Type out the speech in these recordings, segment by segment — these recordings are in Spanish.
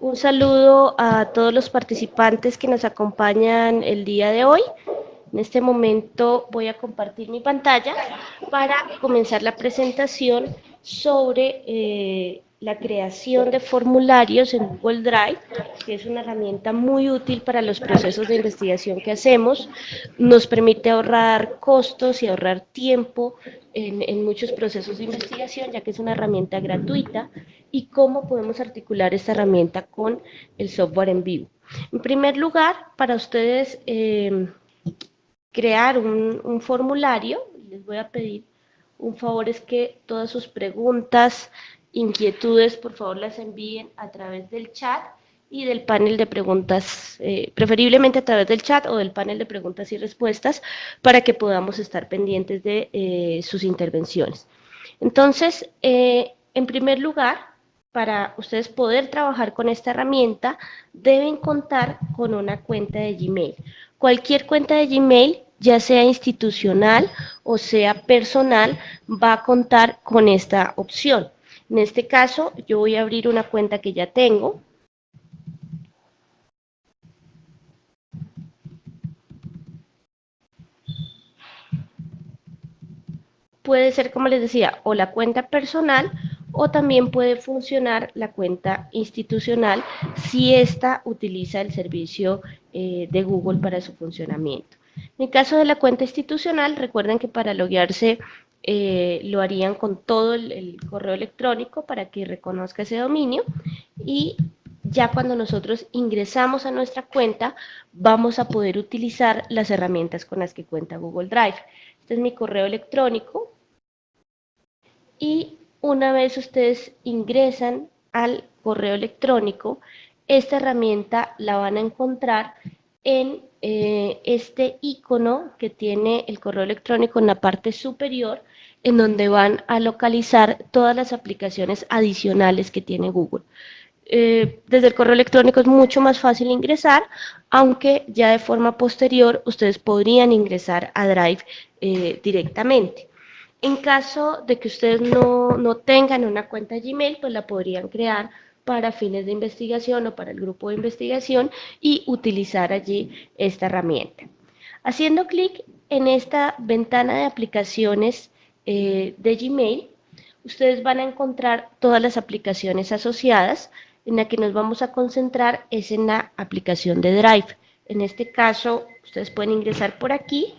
Un saludo a todos los participantes que nos acompañan el día de hoy. En este momento voy a compartir mi pantalla para comenzar la presentación sobre la creación de formularios en Google Drive, que es una herramienta muy útil para los procesos de investigación que hacemos. Nos permite ahorrar costos y ahorrar tiempo en muchos procesos de investigación, ya que es una herramienta gratuita, y cómo podemos articular esta herramienta con el software en vivo. En primer lugar, para ustedes crear un formulario, les voy a pedir un favor, es que todas sus preguntas, inquietudes, por favor las envíen a través del chat y del panel de preguntas, preferiblemente a través del chat o del panel de preguntas y respuestas, para que podamos estar pendientes de sus intervenciones. Entonces, en primer lugar, para ustedes poder trabajar con esta herramienta, deben contar con una cuenta de Gmail. Cualquier cuenta de Gmail, ya sea institucional o sea personal, va a contar con esta opción. En este caso, yo voy a abrir una cuenta que ya tengo. Puede ser, como les decía, o la cuenta personal, o también puede funcionar la cuenta institucional si ésta utiliza el servicio de Google para su funcionamiento. En el caso de la cuenta institucional, recuerden que para loguearse lo harían con todo el correo electrónico para que reconozca ese dominio, y ya cuando nosotros ingresamos a nuestra cuenta vamos a poder utilizar las herramientas con las que cuenta Google Drive. Este es mi correo electrónico, y una vez ustedes ingresan al correo electrónico, esta herramienta la van a encontrar en este icono que tiene el correo electrónico en la parte superior, en donde van a localizar todas las aplicaciones adicionales que tiene Google. Desde el correo electrónico es mucho más fácil ingresar, aunque ya de forma posterior ustedes podrían ingresar a Drive directamente. En caso de que ustedes no tengan una cuenta Gmail, pues la podrían crear para fines de investigación o para el grupo de investigación y utilizar allí esta herramienta. Haciendo clic en esta ventana de aplicaciones de Gmail, ustedes van a encontrar todas las aplicaciones asociadas. En la que nos vamos a concentrar es en la aplicación de Drive. En este caso, ustedes pueden ingresar por aquí,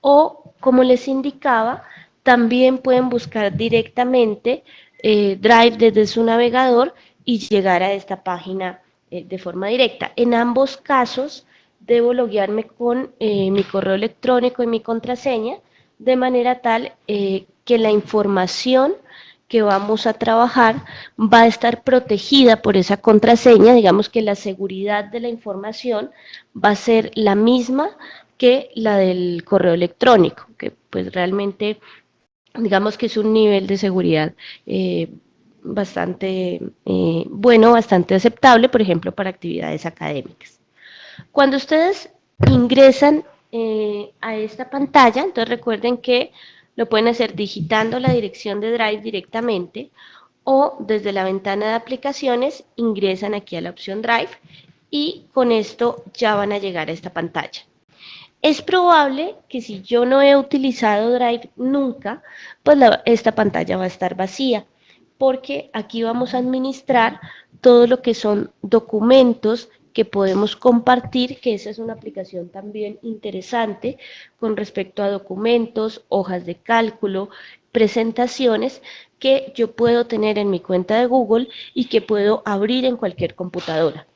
o, como les indicaba, también pueden buscar directamente Drive desde su navegador y llegar a esta página de forma directa. En ambos casos, debo loguearme con mi correo electrónico y mi contraseña, de manera tal que la información que vamos a trabajar va a estar protegida por esa contraseña. Digamos que la seguridad de la información va a ser la misma que la del correo electrónico, que pues realmente digamos que es un nivel de seguridad bastante bueno, bastante aceptable, por ejemplo, para actividades académicas. Cuando ustedes ingresan a esta pantalla, entonces recuerden que lo pueden hacer digitando la dirección de Drive directamente, o desde la ventana de aplicaciones ingresan aquí a la opción Drive, y con esto ya van a llegar a esta pantalla. Es probable que si yo no he utilizado Drive nunca, pues esta pantalla va a estar vacía, porque aquí vamos a administrar todo lo que son documentos que podemos compartir, que esa es una aplicación también interesante con respecto a documentos, hojas de cálculo, presentaciones que yo puedo tener en mi cuenta de Google y que puedo abrir en cualquier computadora.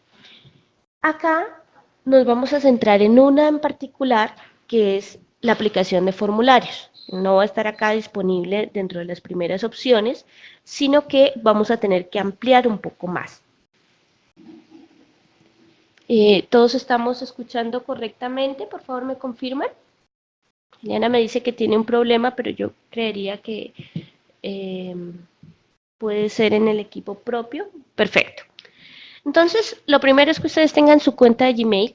Acá nos vamos a centrar en una en particular, que es la aplicación de formularios. No va a estar acá disponible dentro de las primeras opciones, sino que vamos a tener que ampliar un poco más. ¿Todos estamos escuchando correctamente? Por favor, ¿me confirman? Diana me dice que tiene un problema, pero yo creería que puede ser en el equipo propio. Perfecto. Entonces, lo primero es que ustedes tengan su cuenta de Gmail,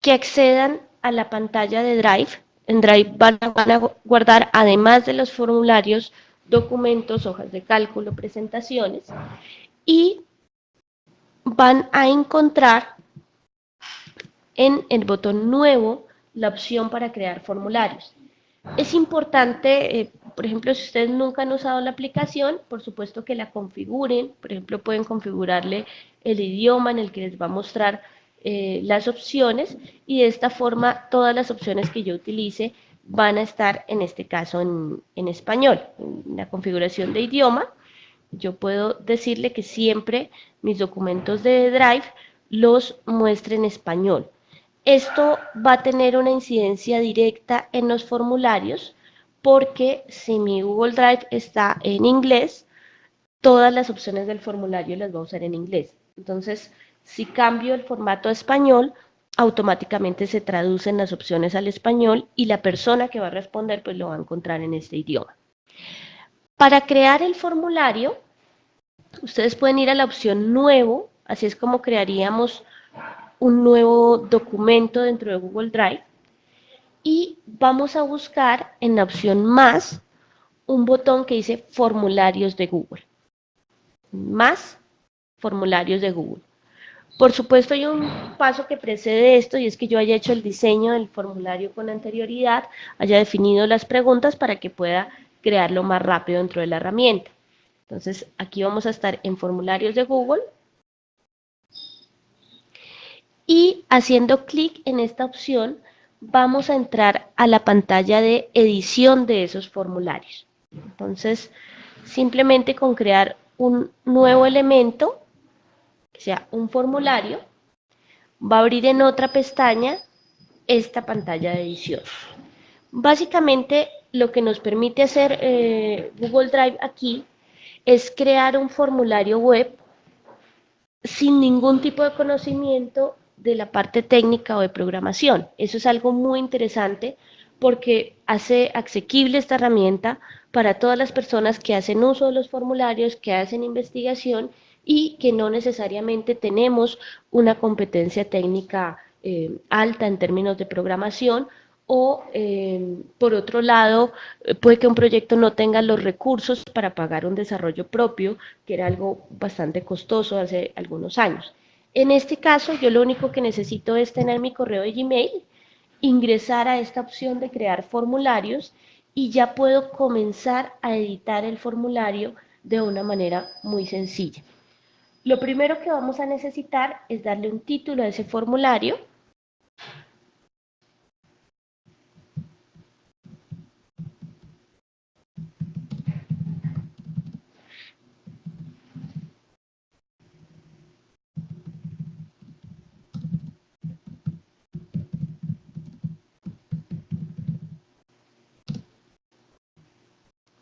que accedan a la pantalla de Drive. En Drive van a guardar, además de los formularios, documentos, hojas de cálculo, presentaciones, y van a encontrar en el botón nuevo la opción para crear formularios. Es importante, por ejemplo, si ustedes nunca han usado la aplicación, por supuesto que la configuren. Por ejemplo, pueden configurarle el idioma en el que les va a mostrar las opciones, y de esta forma todas las opciones que yo utilice van a estar en este caso en español. En la configuración de idioma, yo puedo decirle que siempre mis documentos de Drive los muestre en español. Esto va a tener una incidencia directa en los formularios, porque si mi Google Drive está en inglés, todas las opciones del formulario las va a usar en inglés. Entonces, si cambio el formato a español, automáticamente se traducen las opciones al español y la persona que va a responder pues lo va a encontrar en este idioma. Para crear el formulario, ustedes pueden ir a la opción nuevo, así es como crearíamos un nuevo documento dentro de Google Drive, y vamos a buscar en la opción más un botón que dice formularios de Google. Más formularios de Google. Por supuesto hay un paso que precede esto, y es que yo haya hecho el diseño del formulario con anterioridad, haya definido las preguntas para que pueda crearlo más rápido dentro de la herramienta. Entonces aquí vamos a estar en formularios de Google y haciendo clic en esta opción vamos a entrar a la pantalla de edición de esos formularios. Entonces, simplemente con crear un nuevo elemento, que sea un formulario, va a abrir en otra pestaña esta pantalla de edición. Básicamente, lo que nos permite hacer Google Drive aquí es crear un formulario web sin ningún tipo de conocimiento de la parte técnica o de programación. Eso es algo muy interesante porque hace asequible esta herramienta para todas las personas que hacen uso de los formularios, que hacen investigación y que no necesariamente tenemos una competencia técnica alta en términos de programación, o por otro lado, puede que un proyecto no tenga los recursos para pagar un desarrollo propio, que era algo bastante costoso hace algunos años. En este caso, yo lo único que necesito es tener mi correo de Gmail, ingresar a esta opción de crear formularios, y ya puedo comenzar a editar el formulario de una manera muy sencilla. Lo primero que vamos a necesitar es darle un título a ese formulario.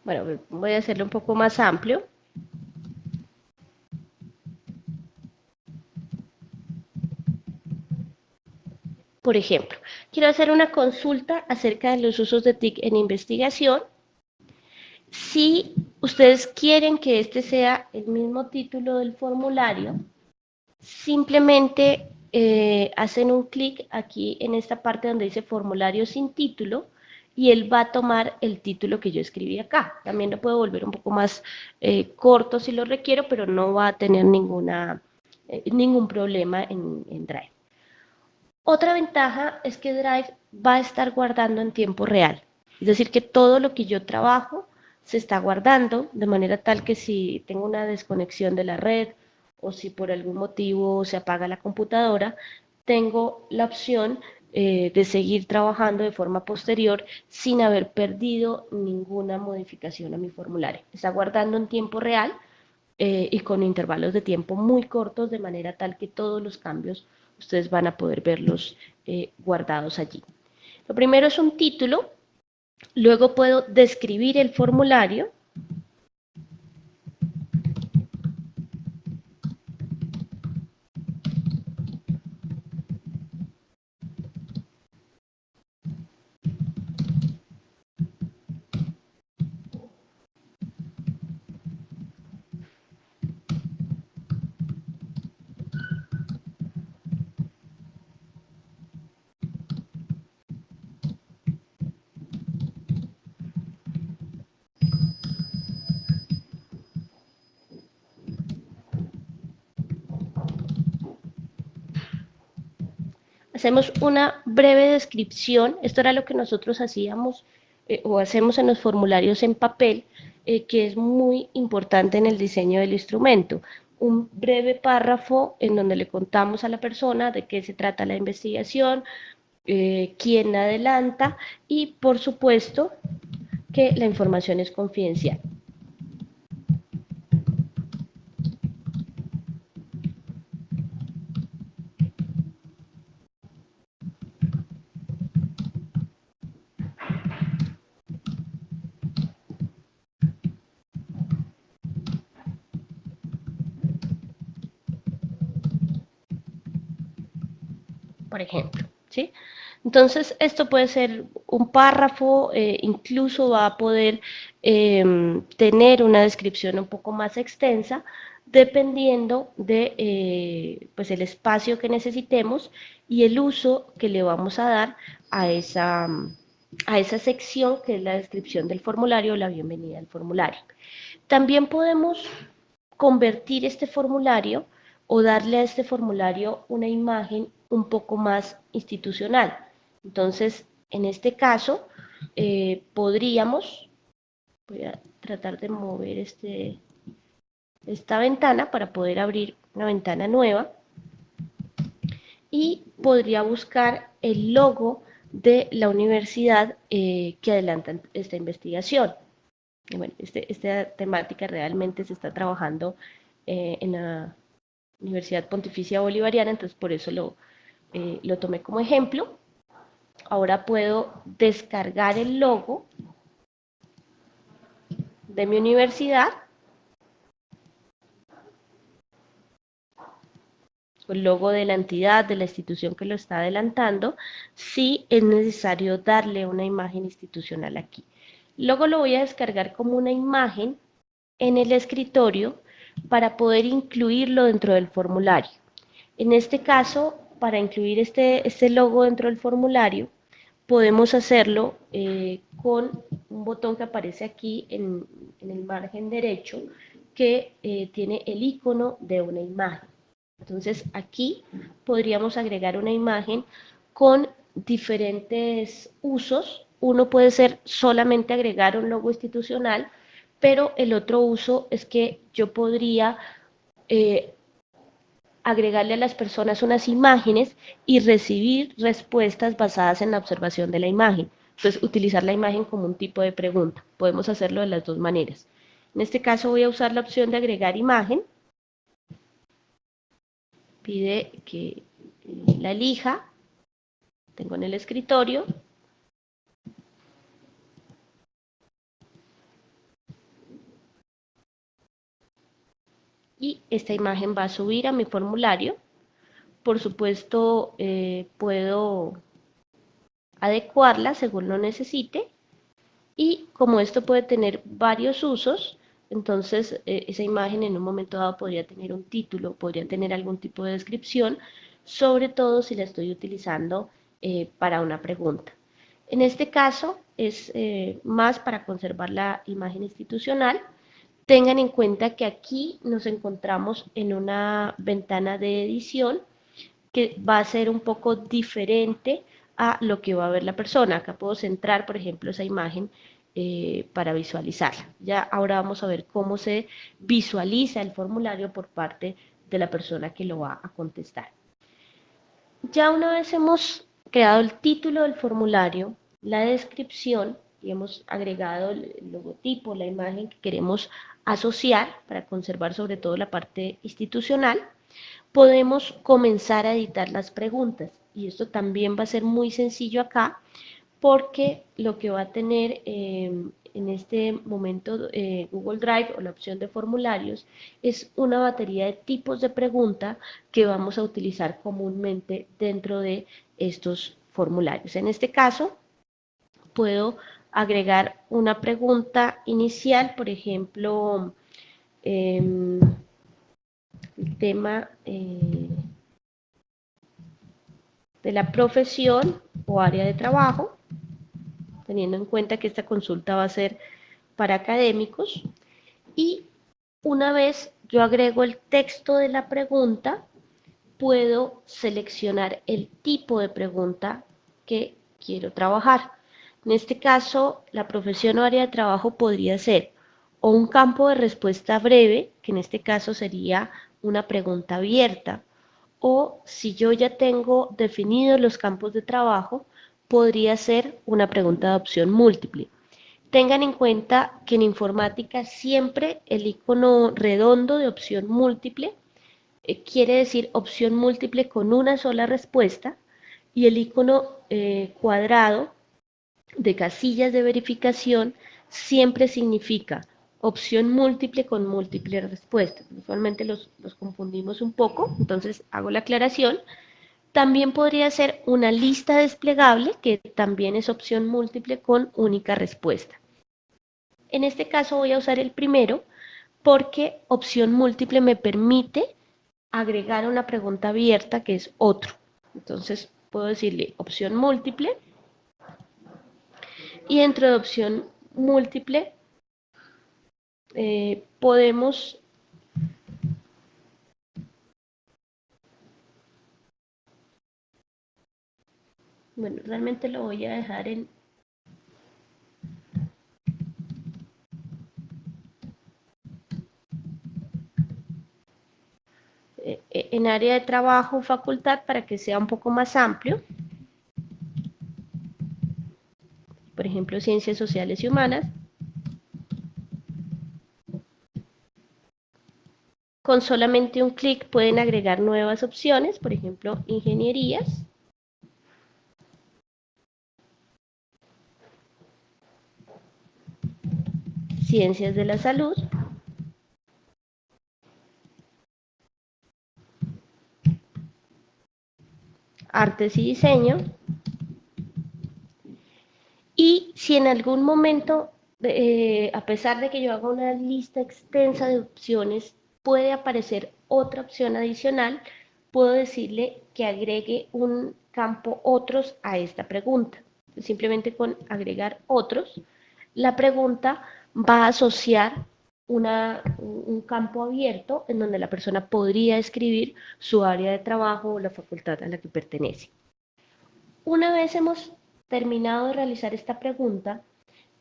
Bueno, voy a hacerlo un poco más amplio. Por ejemplo, quiero hacer una consulta acerca de los usos de TIC en investigación. Si ustedes quieren que este sea el mismo título del formulario, simplemente hacen un clic aquí en esta parte donde dice formulario sin título, y él va a tomar el título que yo escribí acá. También lo puedo volver un poco más corto si lo requiero, pero no va a tener ningún problema en Drive. Otra ventaja es que Drive va a estar guardando en tiempo real. Es decir, que todo lo que yo trabajo se está guardando de manera tal que si tengo una desconexión de la red, o si por algún motivo se apaga la computadora, tengo la opción de seguir trabajando de forma posterior sin haber perdido ninguna modificación a mi formulario. Está guardando en tiempo real y con intervalos de tiempo muy cortos, de manera tal que todos los cambios ustedes van a poder verlos guardados allí. Lo primero es un título, luego puedo describir el formulario. hacemos una breve descripción. Esto era lo que nosotros hacíamos o hacemos en los formularios en papel, que es muy importante en el diseño del instrumento. Un breve párrafo en donde le contamos a la persona de qué se trata la investigación, quién la adelanta y, por supuesto, que la información es confidencial. Por ejemplo, ¿sí? Entonces, esto puede ser un párrafo, incluso va a poder tener una descripción un poco más extensa, dependiendo de pues el espacio que necesitemos y el uso que le vamos a dar a esa sección que es la descripción del formulario o la bienvenida al formulario. También podemos convertir este formulario o darle a este formulario una imagen un poco más institucional. Entonces, en este caso, voy a tratar de mover esta ventana para poder abrir una ventana nueva y podría buscar el logo de la universidad que adelanta esta investigación. Y bueno, esta temática realmente se está trabajando en la Universidad Pontificia Bolivariana, entonces por eso lo tomé como ejemplo. Ahora puedo descargar el logo de mi universidad, el logo de la entidad, de la institución que lo está adelantando, si es necesario darle una imagen institucional aquí. Luego lo voy a descargar como una imagen en el escritorio para poder incluirlo dentro del formulario. En este caso, para incluir este logo dentro del formulario, podemos hacerlo con un botón que aparece aquí en el margen derecho que tiene el icono de una imagen. Entonces aquí podríamos agregar una imagen con diferentes usos. Uno puede ser solamente agregar un logo institucional, pero el otro uso es que yo podría agregarle a las personas unas imágenes y recibir respuestas basadas en la observación de la imagen. Entonces, utilizar la imagen como un tipo de pregunta. Podemos hacerlo de las dos maneras. En este caso voy a usar la opción de agregar imagen. Pide que la elija. Tengo en el escritorio. Y esta imagen va a subir a mi formulario. Por supuesto, puedo adecuarla según lo necesite. Y como esto puede tener varios usos, entonces esa imagen en un momento dado podría tener un título, podría tener algún tipo de descripción, sobre todo si la estoy utilizando para una pregunta. En este caso es más para conservar la imagen institucional. Tengan en cuenta que aquí nos encontramos en una ventana de edición que va a ser un poco diferente a lo que va a ver la persona. Acá puedo centrar, por ejemplo, esa imagen para visualizarla. Ya ahora vamos a ver cómo se visualiza el formulario por parte de la persona que lo va a contestar. Ya una vez hemos creado el título del formulario, la descripción y hemos agregado el logotipo, la imagen que queremos asociar para conservar sobre todo la parte institucional, podemos comenzar a editar las preguntas. Y esto también va a ser muy sencillo acá, porque lo que va a tener en este momento Google Drive o la opción de formularios es una batería de tipos de pregunta que vamos a utilizar comúnmente dentro de estos formularios. En este caso, puedo agregar una pregunta inicial, por ejemplo, el tema de la profesión o área de trabajo, teniendo en cuenta que esta consulta va a ser para académicos. Y una vez yo agrego el texto de la pregunta, puedo seleccionar el tipo de pregunta que quiero trabajar. En este caso, la profesión o área de trabajo podría ser o un campo de respuesta breve, que en este caso sería una pregunta abierta, o si yo ya tengo definidos los campos de trabajo, podría ser una pregunta de opción múltiple. Tengan en cuenta que en informática siempre el icono redondo de opción múltiple quiere decir opción múltiple con una sola respuesta y el icono cuadrado de casillas de verificación siempre significa opción múltiple con múltiples respuestas. Usualmente los confundimos un poco, entonces hago la aclaración. También podría ser una lista desplegable, que también es opción múltiple con única respuesta. En este caso voy a usar el primero porque opción múltiple me permite agregar una pregunta abierta que es otro. Entonces puedo decirle opción múltiple y dentro de opción múltiple podemos bueno, realmente lo voy a dejar en área de trabajo, facultad, para que sea un poco más amplio. Por ejemplo, ciencias sociales y humanas. Con solamente un clic pueden agregar nuevas opciones, por ejemplo, ingenierías. Ciencias de la salud. Artes y diseño. Y si en algún momento, a pesar de que yo haga una lista extensa de opciones, puede aparecer otra opción adicional, puedo decirle que agregue un campo otros a esta pregunta. Simplemente con agregar otros, la pregunta va a asociar un campo abierto en donde la persona podría escribir su área de trabajo o la facultad a la que pertenece. Una vez hemos terminado de realizar esta pregunta,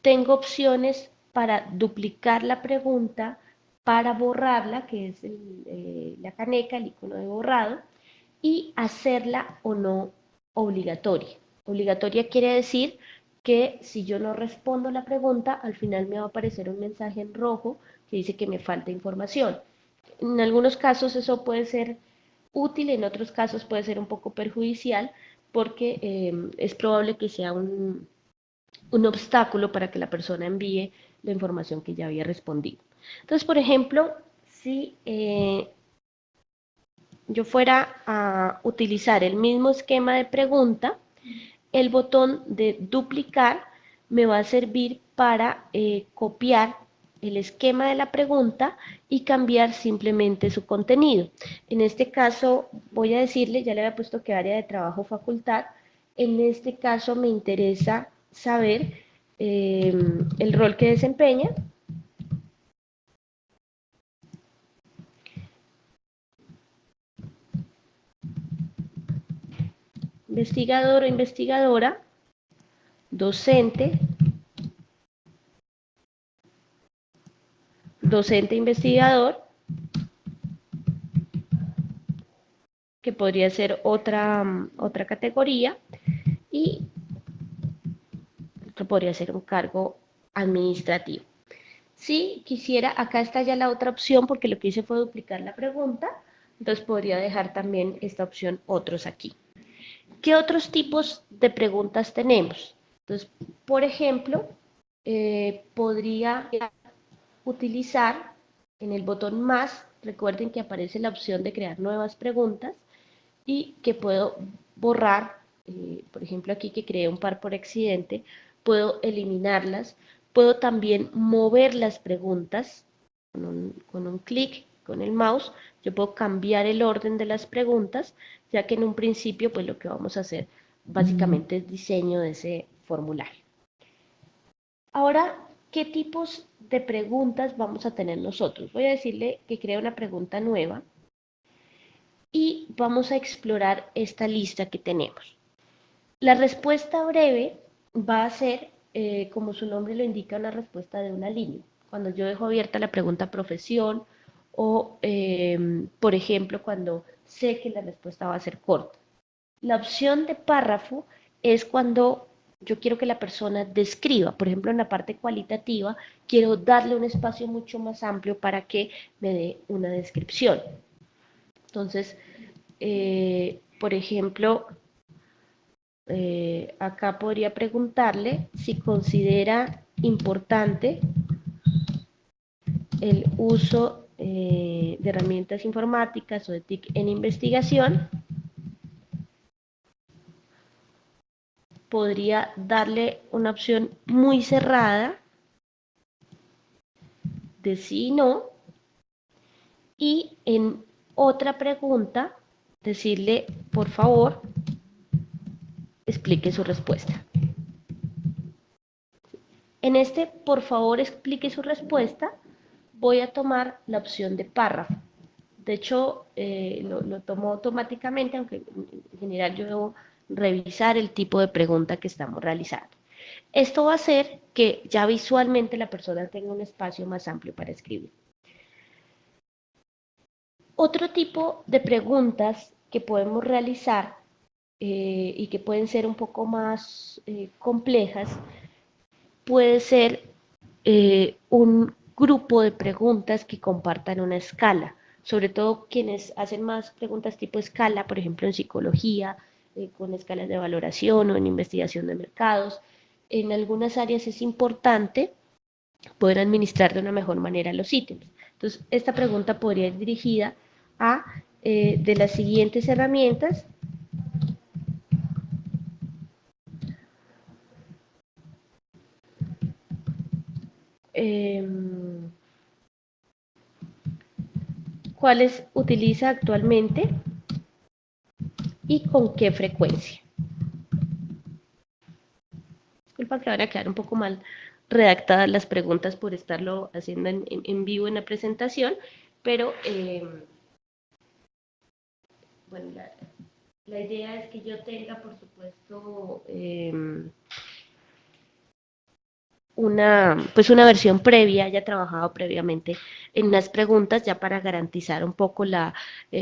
tengo opciones para duplicar la pregunta, para borrarla, que es la caneca, el icono de borrado, y hacerla o no obligatoria. Obligatoria quiere decir que si yo no respondo la pregunta, al final me va a aparecer un mensaje en rojo que dice que me falta información. En algunos casos eso puede ser útil, en otros casos puede ser un poco perjudicial porque es probable que sea un obstáculo para que la persona envíe la información que ya había respondido. Entonces, por ejemplo, si yo fuera a utilizar el mismo esquema de pregunta, el botón de duplicar me va a servir para copiar el esquema de la pregunta y cambiar simplemente su contenido. En este caso voy a decirle, ya le había puesto que área de trabajo facultad, en este caso me interesa saber el rol que desempeña. Investigador o investigadora, docente, docente investigador, que podría ser otra categoría, y que podría ser un cargo administrativo. Si quisiera, acá está ya la otra opción porque lo que hice fue duplicar la pregunta, entonces podría dejar también esta opción otros aquí. ¿Qué otros tipos de preguntas tenemos? Entonces, por ejemplo, podría utilizar en el botón más, recuerden que aparece la opción de crear nuevas preguntas y que puedo borrar, por ejemplo aquí que creé un par por accidente, puedo eliminarlas, puedo también mover las preguntas con un clic con el mouse, yo puedo cambiar el orden de las preguntas, ya que en un principio pues lo que vamos a hacer básicamente es diseño de ese formulario. Ahora, ¿qué tipos de preguntas vamos a tener nosotros? Voy a decirle que crea una pregunta nueva y vamos a explorar esta lista que tenemos. La respuesta breve va a ser, como su nombre lo indica, una respuesta de una línea. Cuando yo dejo abierta la pregunta profesión o, por ejemplo, cuando sé que la respuesta va a ser corta. La opción de párrafo es cuando yo quiero que la persona describa, por ejemplo, en la parte cualitativa, quiero darle un espacio mucho más amplio para que me dé una descripción. Entonces, por ejemplo, acá podría preguntarle si considera importante el uso de herramientas informáticas o de TIC en investigación. Podría darle una opción muy cerrada de sí y no, y en otra pregunta decirle, por favor, explique su respuesta. En este, por favor, explique su respuesta, voy a tomar la opción de párrafo. De hecho, lo tomo automáticamente, aunque en general yo debo revisar el tipo de pregunta que estamos realizando. Esto va a hacer que ya visualmente la persona tenga un espacio más amplio para escribir. Otro tipo de preguntas que podemos realizar y que pueden ser un poco más complejas puede ser un grupo de preguntas que compartan una escala, sobre todo quienes hacen más preguntas tipo escala, por ejemplo en psicología, con escalas de valoración o en investigación de mercados. En algunas áreas es importante poder administrar de una mejor manera los ítems. Entonces, esta pregunta podría ir dirigida a de las siguientes herramientas. Eh, ¿Cuáles utiliza actualmente y con qué frecuencia? Disculpa que van a quedar un poco mal redactadas las preguntas por estarlo haciendo en vivo en la presentación, pero bueno, la idea es que yo tenga, por supuesto, una versión previa, haya trabajado previamente en las preguntas ya para garantizar un poco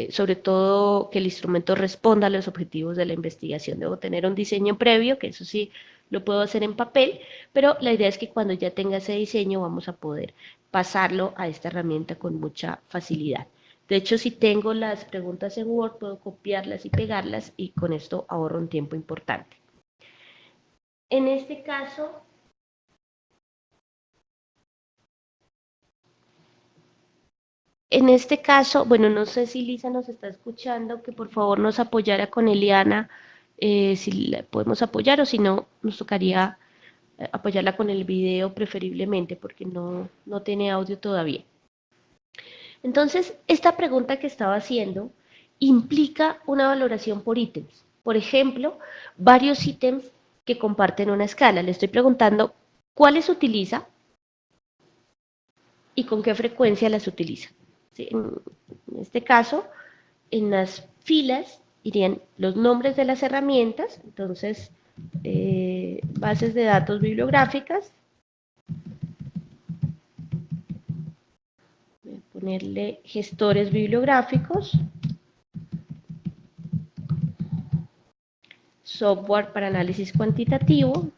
sobre todo que el instrumento responda a los objetivos de la investigación. Debo tener un diseño previo, que eso sí lo puedo hacer en papel, pero la idea es que cuando ya tenga ese diseño vamos a poder pasarlo a esta herramienta con mucha facilidad. De hecho, si tengo las preguntas en Word, puedo copiarlas y pegarlas y con esto ahorro un tiempo importante. En este caso, bueno, no sé si Lisa nos está escuchando, que por favor nos apoyara con Eliana, si la podemos apoyar o si no, nos tocaría apoyarla con el video preferiblemente porque no tiene audio todavía. Entonces, esta pregunta que estaba haciendo implica una valoración por ítems. Por ejemplo, varios ítems que comparten una escala. Le estoy preguntando cuáles utiliza y con qué frecuencia las utiliza. ¿Sí? En este caso, en las filas irían los nombres de las herramientas, entonces bases de datos bibliográficas, voy a ponerle gestores bibliográficos, software para análisis cuantitativo,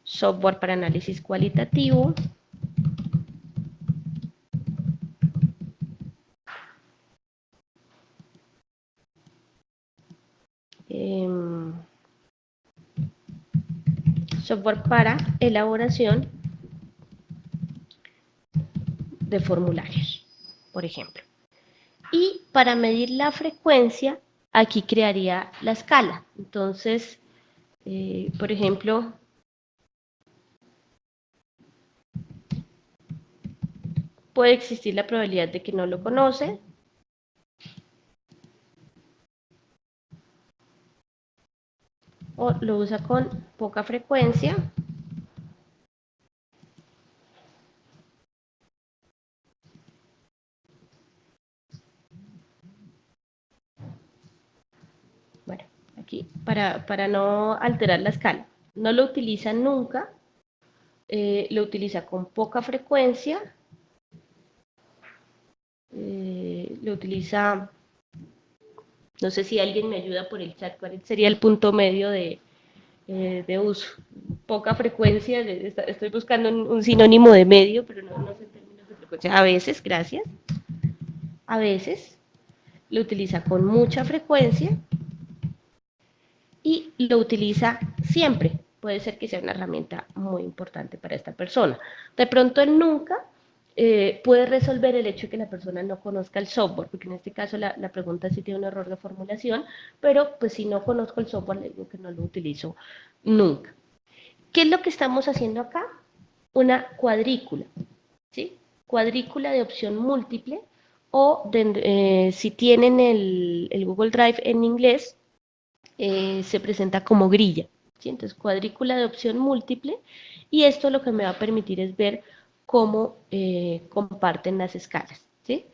software para análisis cualitativo, eh, software para elaboración de formularios, por ejemplo. Y para medir la frecuencia, aquí crearía la escala. Entonces, por ejemplo, puede existir la probabilidad de que no lo conoce, o lo usa con poca frecuencia, para no alterar la escala. No lo utiliza nunca, lo utiliza con poca frecuencia, lo utiliza, no sé si alguien me ayuda por el chat, cuál sería el punto medio de uso. Poca frecuencia, estoy buscando un sinónimo de medio, pero no sé en términos de frecuencia. A veces, gracias. A veces lo utiliza con mucha frecuencia y lo utiliza siempre. Puede ser que sea una herramienta muy importante para esta persona. De pronto el nunca puede resolver el hecho de que la persona no conozca el software, porque en este caso la pregunta sí tiene un error de formulación, pero pues si no conozco el software, le digo que no lo utilizo nunca. ¿Qué es lo que estamos haciendo acá? Una cuadrícula, ¿sí? Cuadrícula de opción múltiple o si tienen el Google Drive en inglés, se presenta como grilla, ¿sí? Entonces, cuadrícula de opción múltiple, y esto lo que me va a permitir es ver cómo comparten las escalas, ¿sí?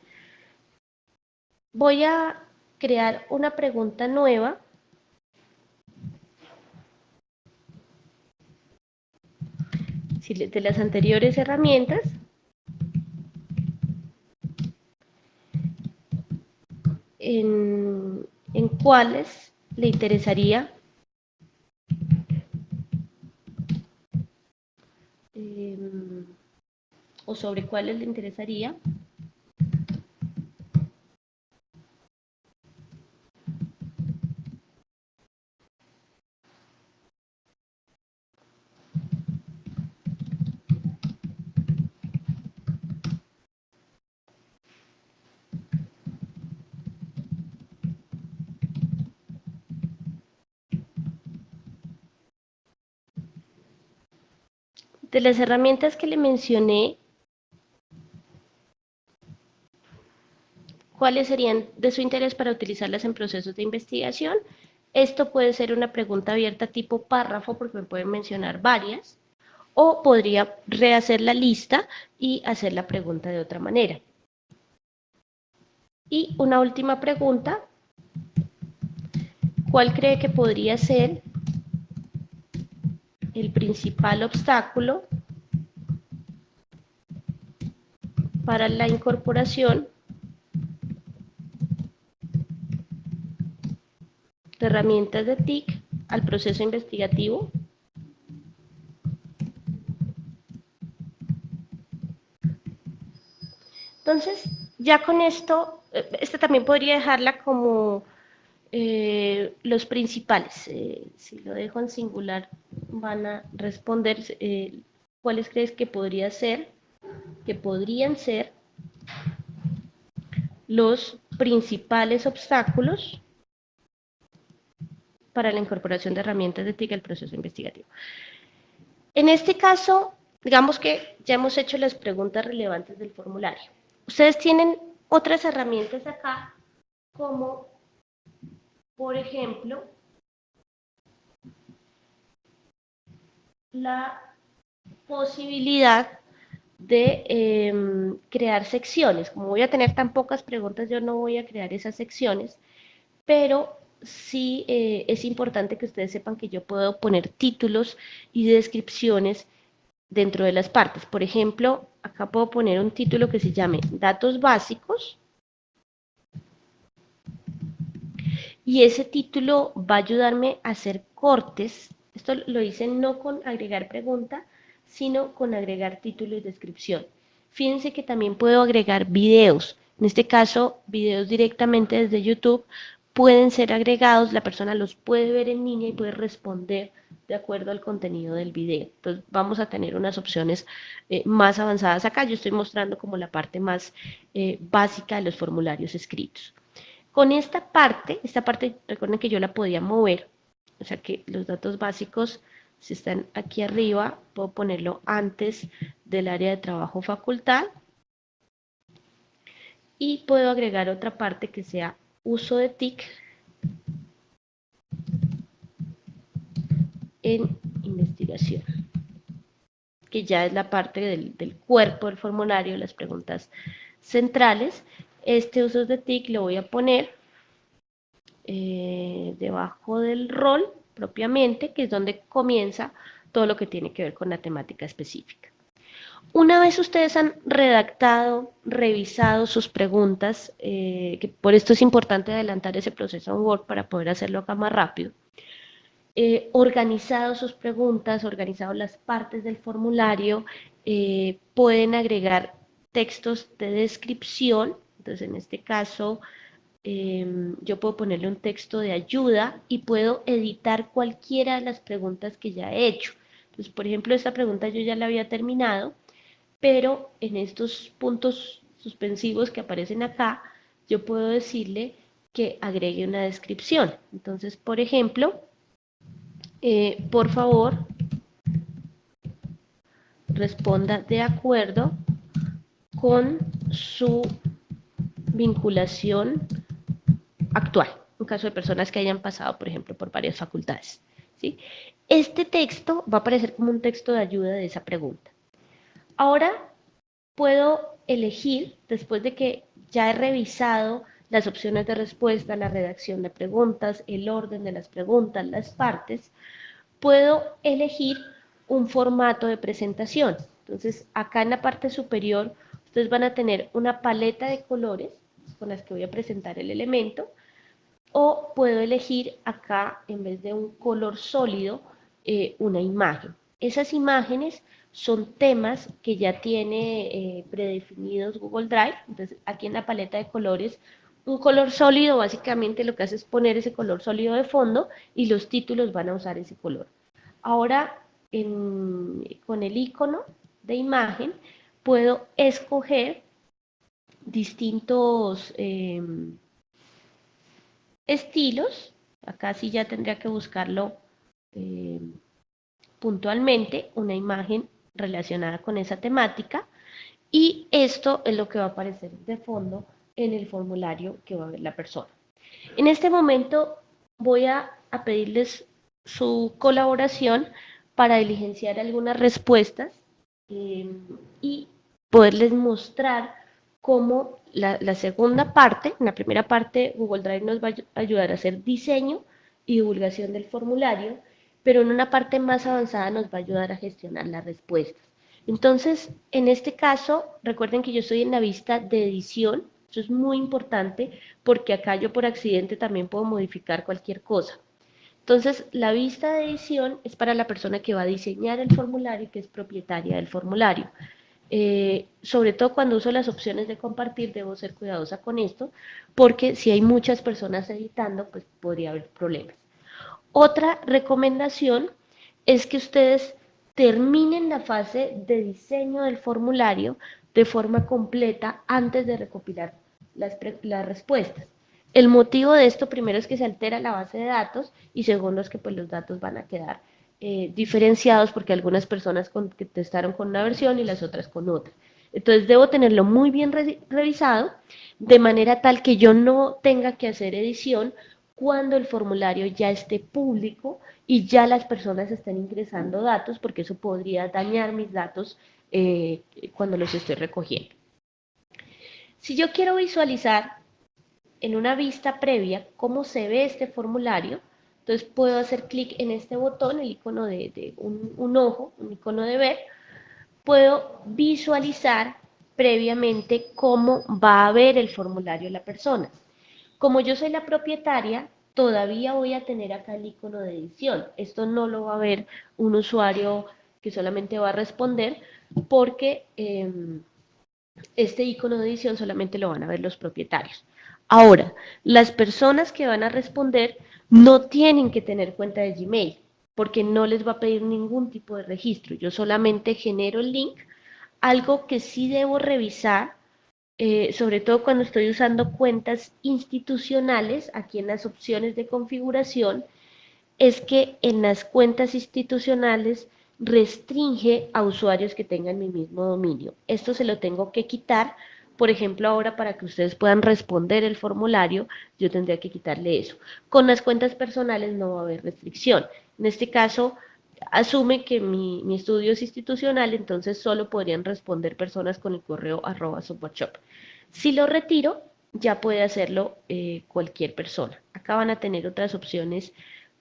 Voy a crear una pregunta nueva de las anteriores herramientas. En cuáles le interesaría o sobre cuáles le interesaría de las herramientas que le mencioné, cuáles serían de su interés para utilizarlas en procesos de investigación. Esto puede ser una pregunta abierta tipo párrafo porque me pueden mencionar varias, o podría rehacer la lista y hacer la pregunta de otra manera. Y una última pregunta, ¿cuál cree que podría ser el principal obstáculo para la incorporación de herramientas de TIC al proceso investigativo? Entonces, ya con esto, esta también podría dejarla como los principales. Si lo dejo en singular, van a responder cuáles crees que podría ser, que podrían ser los principales obstáculos para la incorporación de herramientas de TIC al proceso investigativo. En este caso, digamos que ya hemos hecho las preguntas relevantes del formulario. Ustedes tienen otras herramientas acá, como por ejemplo la posibilidad de crear secciones. Como voy a tener tan pocas preguntas, yo no voy a crear esas secciones, pero sí es importante que ustedes sepan que yo puedo poner títulos y descripciones dentro de las partes. Por ejemplo, acá puedo poner un título que se llame datos básicos, y ese título va a ayudarme a hacer cortes. Esto lo hice no con agregar pregunta, sino con agregar título y descripción. Fíjense que también puedo agregar videos. En este caso, videos directamente desde YouTube pueden ser agregados, la persona los puede ver en línea y puede responder de acuerdo al contenido del video. Entonces vamos a tener unas opciones más avanzadas acá. Yo estoy mostrando como la parte más básica de los formularios escritos. Con esta parte recuerden que yo la podía mover, o sea que los datos básicos, si están aquí arriba, puedo ponerlo antes del área de trabajo facultad y puedo agregar otra parte que sea uso de TIC en investigación, que ya es la parte del cuerpo del formulario, las preguntas centrales. Este uso de TIC lo voy a poner debajo del rol propiamente, que es donde comienza todo lo que tiene que ver con la temática específica. Una vez ustedes han redactado, revisado sus preguntas, que por esto es importante adelantar ese proceso en Word para poder hacerlo acá más rápido, organizado sus preguntas, organizado las partes del formulario, pueden agregar textos de descripción. Entonces, en este caso, yo puedo ponerle un texto de ayuda y puedo editar cualquiera de las preguntas que ya he hecho. Entonces, por ejemplo, esta pregunta yo ya la había terminado, pero en estos puntos suspensivos que aparecen acá, yo puedo decirle que agregue una descripción. Entonces, por ejemplo, por favor, responda de acuerdo con su vinculación actual, en caso de personas que hayan pasado, por ejemplo, por varias facultades. ¿Sí? Este texto va a aparecer como un texto de ayuda de esa pregunta. Ahora puedo elegir, después de que ya he revisado las opciones de respuesta, la redacción de preguntas, el orden de las preguntas, las partes, puedo elegir un formato de presentación. Entonces, acá en la parte superior, ustedes van a tener una paleta de colores con las que voy a presentar el elemento, o puedo elegir acá, en vez de un color sólido, una imagen. Esas imágenes son temas que ya tiene predefinidos Google Drive. Entonces, aquí en la paleta de colores, un color sólido básicamente lo que hace es poner ese color sólido de fondo y los títulos van a usar ese color. Ahora, con el icono de imagen, puedo escoger distintos estilos. Acá sí ya tendría que buscarlo eh, puntualmente, una imagen relacionada con esa temática. Y esto es lo que va a aparecer de fondo en el formulario que va a ver la persona. En este momento voy a pedirles su colaboración para diligenciar algunas respuestas y poderles mostrar cómo la segunda parte, en la primera parte Google Drive nos va a ayudar a hacer diseño y divulgación del formulario, pero en una parte más avanzada nos va a ayudar a gestionar las respuestas. Entonces, en este caso, recuerden que yo estoy en la vista de edición. Eso es muy importante porque acá yo por accidente también puedo modificar cualquier cosa. Entonces, la vista de edición es para la persona que va a diseñar el formulario y que es propietaria del formulario. Sobre todo cuando uso las opciones de compartir, debo ser cuidadosa con esto, porque si hay muchas personas editando, pues podría haber problemas. Otra recomendación es que ustedes terminen la fase de diseño del formulario de forma completa antes de recopilar las respuestas. El motivo de esto primero es que se altera la base de datos y segundo es que pues, los datos van a quedar diferenciados porque algunas personas contestaron con una versión y las otras con otra. Entonces debo tenerlo muy bien revisado de manera tal que yo no tenga que hacer edición cuando el formulario ya esté público y ya las personas estén ingresando datos, porque eso podría dañar mis datos cuando los estoy recogiendo. Si yo quiero visualizar en una vista previa cómo se ve este formulario, entonces puedo hacer clic en este botón, el icono de un ojo, un icono de ver, puedo visualizar previamente cómo va a ver el formulario la persona. Como yo soy la propietaria, todavía voy a tener acá el icono de edición. Esto no lo va a ver un usuario que solamente va a responder porque este icono de edición solamente lo van a ver los propietarios. Ahora, las personas que van a responder no tienen que tener cuenta de Gmail porque no les va a pedir ningún tipo de registro. Yo solamente genero el link. Algo que sí debo revisar, sobre todo cuando estoy usando cuentas institucionales, aquí en las opciones de configuración, es que en las cuentas institucionales restringe a usuarios que tengan mi mismo dominio. Esto se lo tengo que quitar. Por ejemplo, ahora para que ustedes puedan responder el formulario, yo tendría que quitarle eso. Con las cuentas personales no va a haber restricción. En este caso, asume que mi estudio es institucional, entonces solo podrían responder personas con el correo @softwareshop. Si lo retiro, ya puede hacerlo cualquier persona. Acá van a tener otras opciones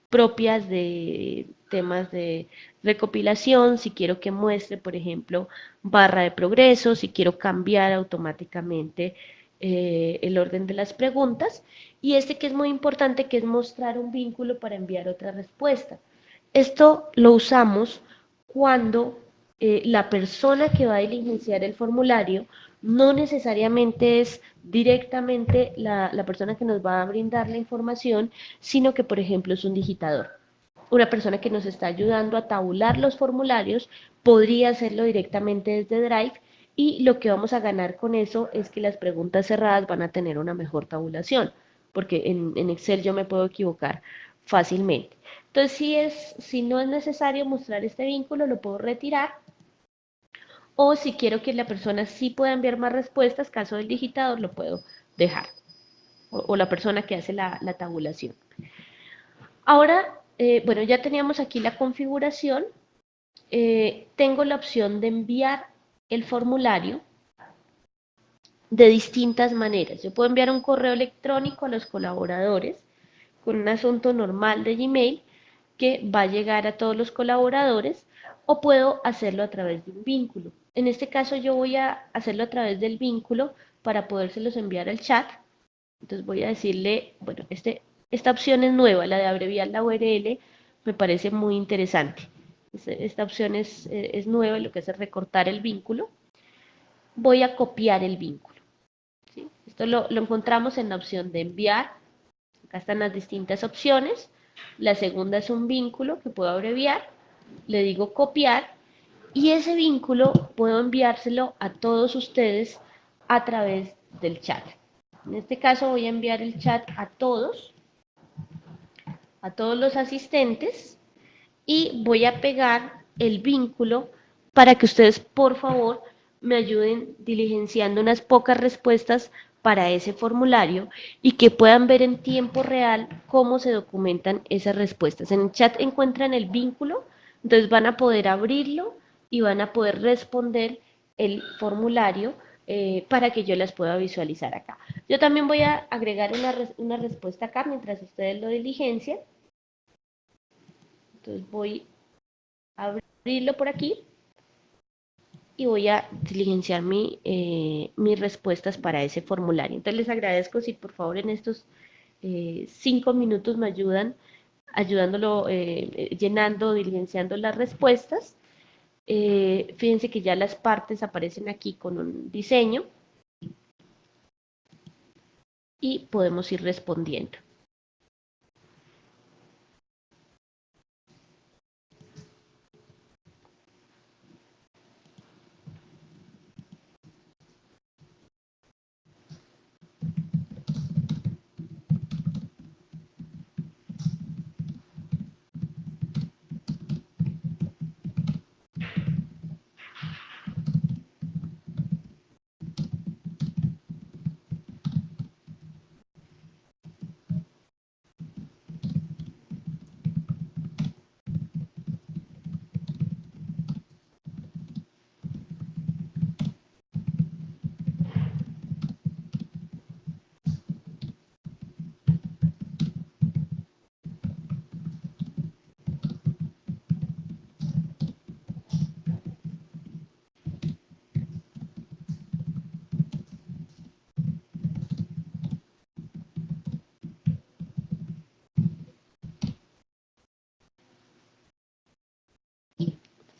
propias de temas de recopilación, si quiero que muestre, por ejemplo, barra de progreso, si quiero cambiar automáticamente el orden de las preguntas, y este que es muy importante, que es mostrar un vínculo para enviar otra respuesta. Esto lo usamos cuando la persona que va a diligenciar el formulario no necesariamente es directamente la persona que nos va a brindar la información, sino que, por ejemplo, es un digitador. Una persona que nos está ayudando a tabular los formularios podría hacerlo directamente desde Drive y lo que vamos a ganar con eso es que las preguntas cerradas van a tener una mejor tabulación, porque en Excel yo me puedo equivocar fácilmente. Entonces, si no es necesario mostrar este vínculo, lo puedo retirar. O si quiero que la persona sí pueda enviar más respuestas, caso del digitador, lo puedo dejar. O la persona que hace la tabulación. Ahora, bueno, ya teníamos aquí la configuración. Tengo la opción de enviar el formulario de distintas maneras. Yo puedo enviar un correo electrónico a los colaboradores con un asunto normal de Gmail que va a llegar a todos los colaboradores, o puedo hacerlo a través de un vínculo. En este caso yo voy a hacerlo a través del vínculo para podérselos enviar al chat. Entonces voy a decirle, bueno, esta opción es nueva, la de abreviar la URL, me parece muy interesante. Esta opción es nueva, lo que hace es recortar el vínculo. Voy a copiar el vínculo. ¿Sí? Esto lo encontramos en la opción de enviar. Acá están las distintas opciones. La segunda es un vínculo que puedo abreviar. Le digo copiar y ese vínculo puedo enviárselo a todos ustedes a través del chat. En este caso voy a enviar el chat a todos los asistentes y voy a pegar el vínculo para que ustedes por favor me ayuden diligenciando unas pocas respuestas para ese formulario y que puedan ver en tiempo real cómo se documentan esas respuestas. En el chat encuentran el vínculo, entonces van a poder abrirlo y van a poder responder el formulario para que yo las pueda visualizar acá. Yo también voy a agregar una respuesta acá mientras ustedes lo diligencian. Entonces voy a abrirlo por aquí y voy a diligenciar mis respuestas para ese formulario. Entonces les agradezco si por favor en estos 5 minutos me ayudan ayudándolo, llenando, diligenciando las respuestas. Fíjense que ya las partes aparecen aquí con un diseño y podemos ir respondiendo.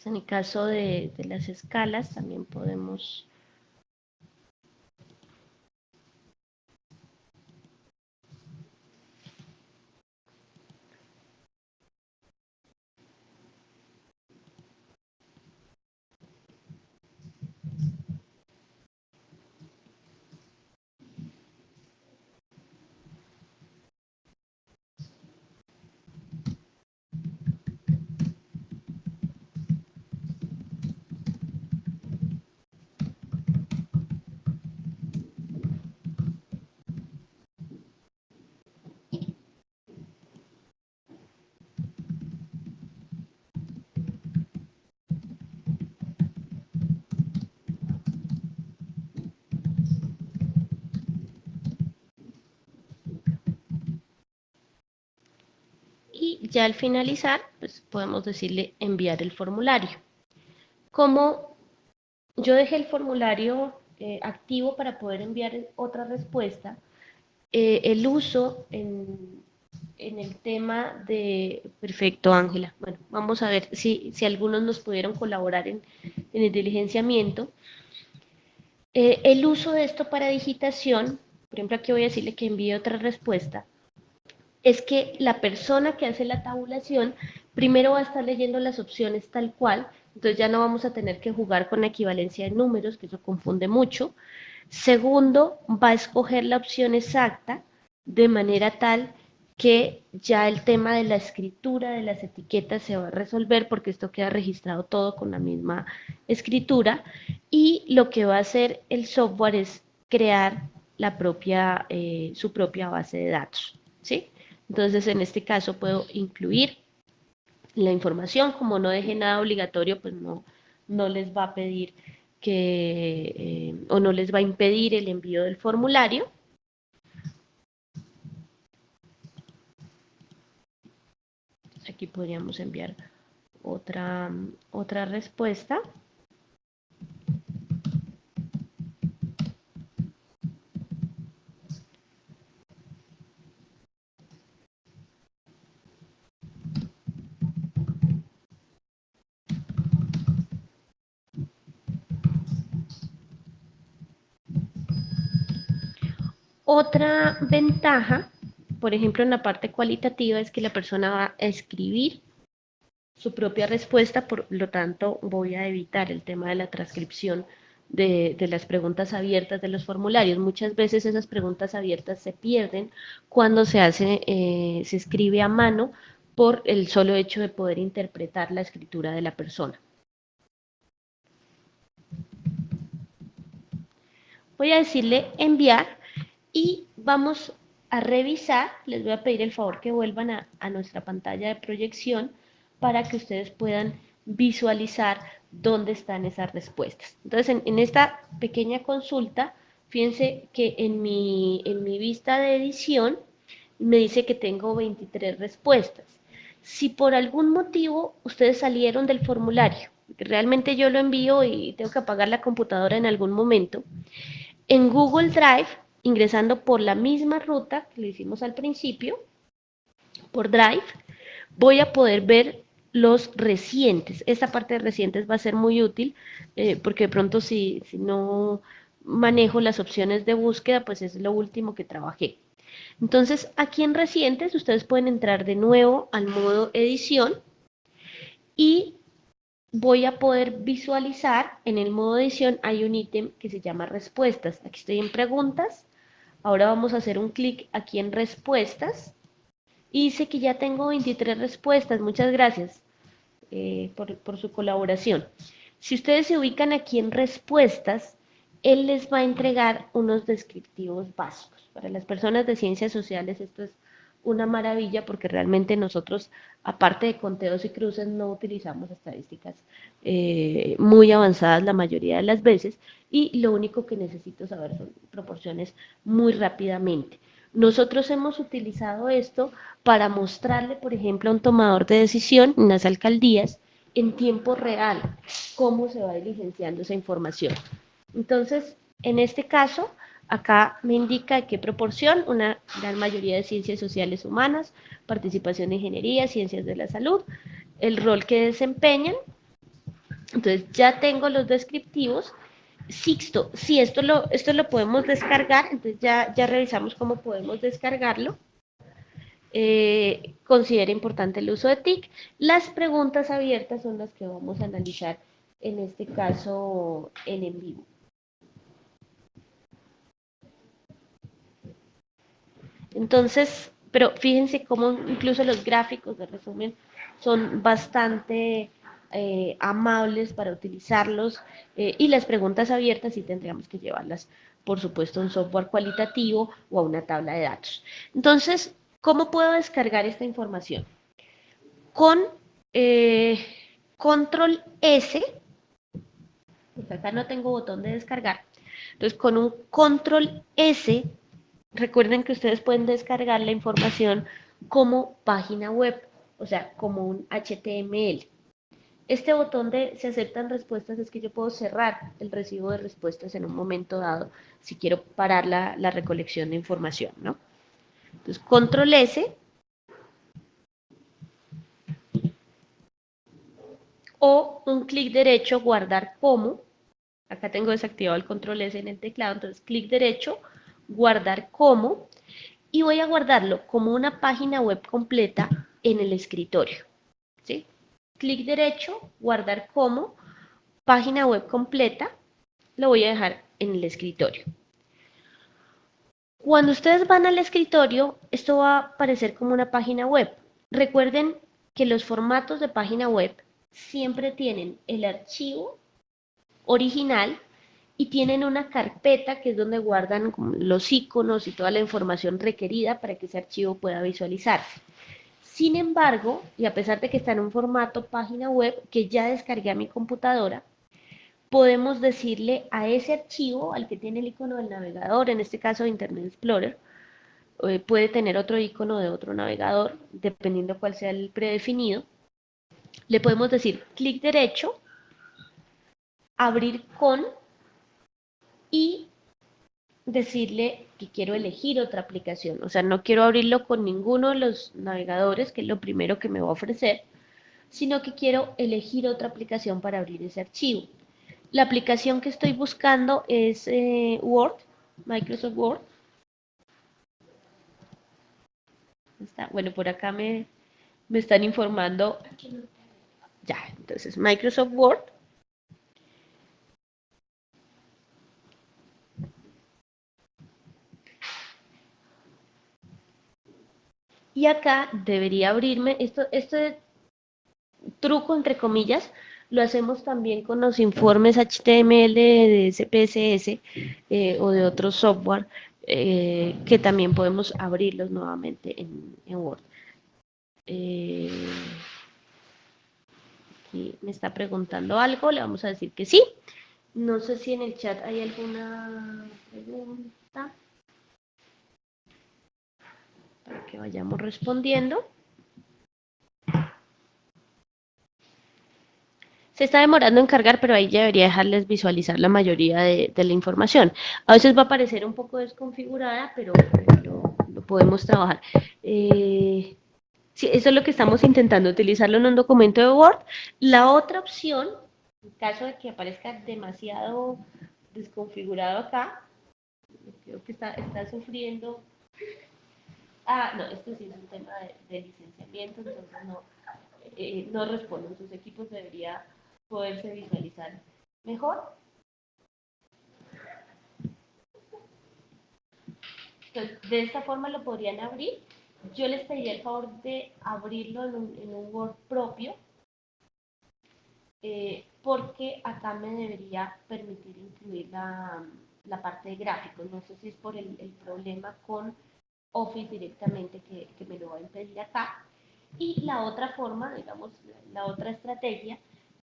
Entonces, en el caso de las escalas también podemos. ya al finalizar, pues podemos decirle enviar el formulario. Como yo dejé el formulario activo para poder enviar otra respuesta, el uso en el tema de... Perfecto, Ángela. Bueno, vamos a ver si algunos nos pudieron colaborar en el diligenciamiento. El uso de esto para digitación, por ejemplo, aquí voy a decirle que envíe otra respuesta, es que la persona que hace la tabulación primero va a estar leyendo las opciones tal cual, entonces ya no vamos a tener que jugar con la equivalencia de números, que eso confunde mucho. Segundo, va a escoger la opción exacta de manera tal que ya el tema de la escritura de las etiquetas se va a resolver porque esto queda registrado todo con la misma escritura y lo que va a hacer el software es crear su propia base de datos, ¿sí? Entonces en este caso puedo incluir la información, como no deje nada obligatorio, pues no les va a pedir o no les va a impedir el envío del formulario. Aquí podríamos enviar otra respuesta. Otra ventaja, por ejemplo, en la parte cualitativa, es que la persona va a escribir su propia respuesta, por lo tanto voy a evitar el tema de la transcripción de las preguntas abiertas de los formularios. Muchas veces esas preguntas abiertas se pierden cuando se escribe a mano por el solo hecho de poder interpretar la escritura de la persona. Voy a decirle enviar y vamos a revisar, les voy a pedir el favor que vuelvan a nuestra pantalla de proyección para que ustedes puedan visualizar dónde están esas respuestas. Entonces, en esta pequeña consulta, fíjense que en mi vista de edición me dice que tengo 23 respuestas. Si por algún motivo ustedes salieron del formulario, realmente yo lo envío y tengo que apagar la computadora en algún momento, en Google Drive, ingresando por la misma ruta que le hicimos al principio, por Drive, voy a poder ver los recientes. Esta parte de recientes va a ser muy útil porque de pronto si no manejo las opciones de búsqueda, pues es lo último que trabajé. Entonces, aquí en recientes, ustedes pueden entrar de nuevo al modo edición y voy a poder visualizar, en el modo edición hay un ítem que se llama respuestas. Aquí estoy en preguntas. Ahora vamos a hacer un clic aquí en respuestas. Y dice que ya tengo 23 respuestas. Muchas gracias por su colaboración. Si ustedes se ubican aquí en respuestas, él les va a entregar unos descriptivos básicos. Para las personas de ciencias sociales esto es una maravilla porque realmente nosotros, aparte de conteos y cruces, no utilizamos estadísticas muy avanzadas la mayoría de las veces y lo único que necesito saber son proporciones muy rápidamente. Nosotros hemos utilizado esto para mostrarle, por ejemplo, a un tomador de decisión en las alcaldías en tiempo real cómo se va diligenciando esa información. Entonces, en este caso, acá me indica qué proporción, una gran mayoría de ciencias sociales humanas, participación de ingeniería, ciencias de la salud, el rol que desempeñan. Entonces, ya tengo los descriptivos. Sixto, si esto lo podemos descargar, entonces ya revisamos cómo podemos descargarlo. Considera importante el uso de TIC. Las preguntas abiertas son las que vamos a analizar en este caso en vivo. Entonces, pero fíjense cómo incluso los gráficos de resumen son bastante amables para utilizarlos y las preguntas abiertas sí tendríamos que llevarlas, por supuesto, a un software cualitativo o a una tabla de datos. Entonces, ¿cómo puedo descargar esta información? Con control S, pues acá no tengo botón de descargar, entonces con un control S. Recuerden que ustedes pueden descargar la información como página web o sea, como un HTML. Este botón de se aceptan respuestas es que yo puedo cerrar el recibo de respuestas en un momento dado si quiero parar la recolección de información, ¿no? Entonces, control S o un clic derecho, guardar como. Acá tengo desactivado el control S en el teclado, entonces clic derecho, guardar como, y voy a guardarlo como una página web completa en el escritorio, ¿sí? Clic derecho, guardar como, página web completa, lo voy a dejar en el escritorio. Cuando ustedes van al escritorio, esto va a aparecer como una página web. Recuerden que los formatos de página web siempre tienen el archivo original y tienen una carpeta que es donde guardan los iconos y toda la información requerida para que ese archivo pueda visualizarse. Sin embargo, y a pesar de que está en un formato página web que ya descargué a mi computadora, podemos decirle a ese archivo, al que tiene el icono del navegador, en este caso Internet Explorer, puede tener otro icono de otro navegador, dependiendo cuál sea el predefinido, le podemos decir clic derecho, abrir con y decirle que quiero elegir otra aplicación. O sea, no quiero abrirlo con ninguno de los navegadores, que es lo primero que me va a ofrecer, sino que quiero elegir otra aplicación para abrir ese archivo. La aplicación que estoy buscando es Word, Microsoft Word. Está, bueno, por acá me están informando. Ya, entonces Microsoft Word. Y acá debería abrirme, este truco entre comillas, lo hacemos también con los informes HTML de CPSS o de otro software que también podemos abrirlos nuevamente en Word. Aquí me está preguntando algo, le vamos a decir que sí. No sé si en el chat hay alguna pregunta para que vayamos respondiendo. Se está demorando en cargar, pero ahí ya debería dejarles visualizar la mayoría de la información. A veces va a aparecer un poco desconfigurada, pero lo podemos trabajar. Sí, eso es lo que estamos intentando, utilizarlo en un documento de Word. La otra opción, en caso de que aparezca demasiado desconfigurado acá, creo que está sufriendo. Ah, no, esto sí es un tema de licenciamiento, entonces no responden. Sus equipos debería poderse visualizar mejor. Entonces, de esta forma lo podrían abrir. Yo les pediría el favor de abrirlo en un Word propio, porque acá me debería permitir incluir la parte de gráficos. No sé si es por el problema con Office directamente que me lo va a impedir acá. Y la otra forma, digamos, la otra estrategia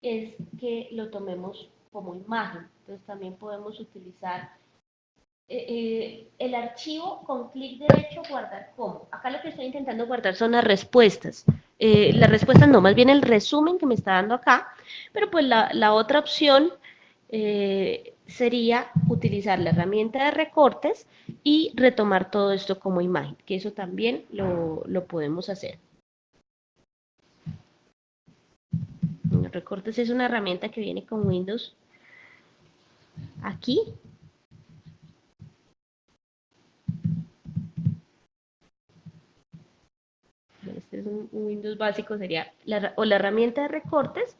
es que lo tomemos como imagen. Entonces también podemos utilizar el archivo con clic derecho, guardar como. Acá lo que estoy intentando guardar son las respuestas no, más bien el resumen que me está dando acá, pero pues la otra opción sería utilizar la herramienta de recortes y retomar todo esto como imagen, que eso también lo podemos hacer. Recortes es una herramienta que viene con Windows aquí. Este es un Windows básico, sería o la herramienta de recortes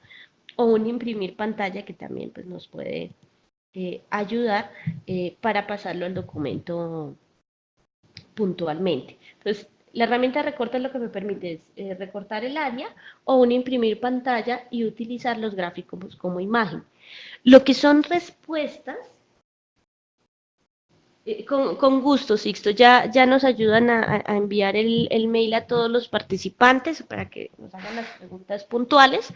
o un imprimir pantalla que también pues, nos puede ayudar para pasarlo al documento puntualmente. Entonces, la herramienta de recorte lo que me permite es recortar el área o un imprimir pantalla y utilizar los gráficos como imagen. Lo que son respuestas, con gusto, Sixto, ya nos ayudan a enviar el mail a todos los participantes para que nos hagan las preguntas puntuales.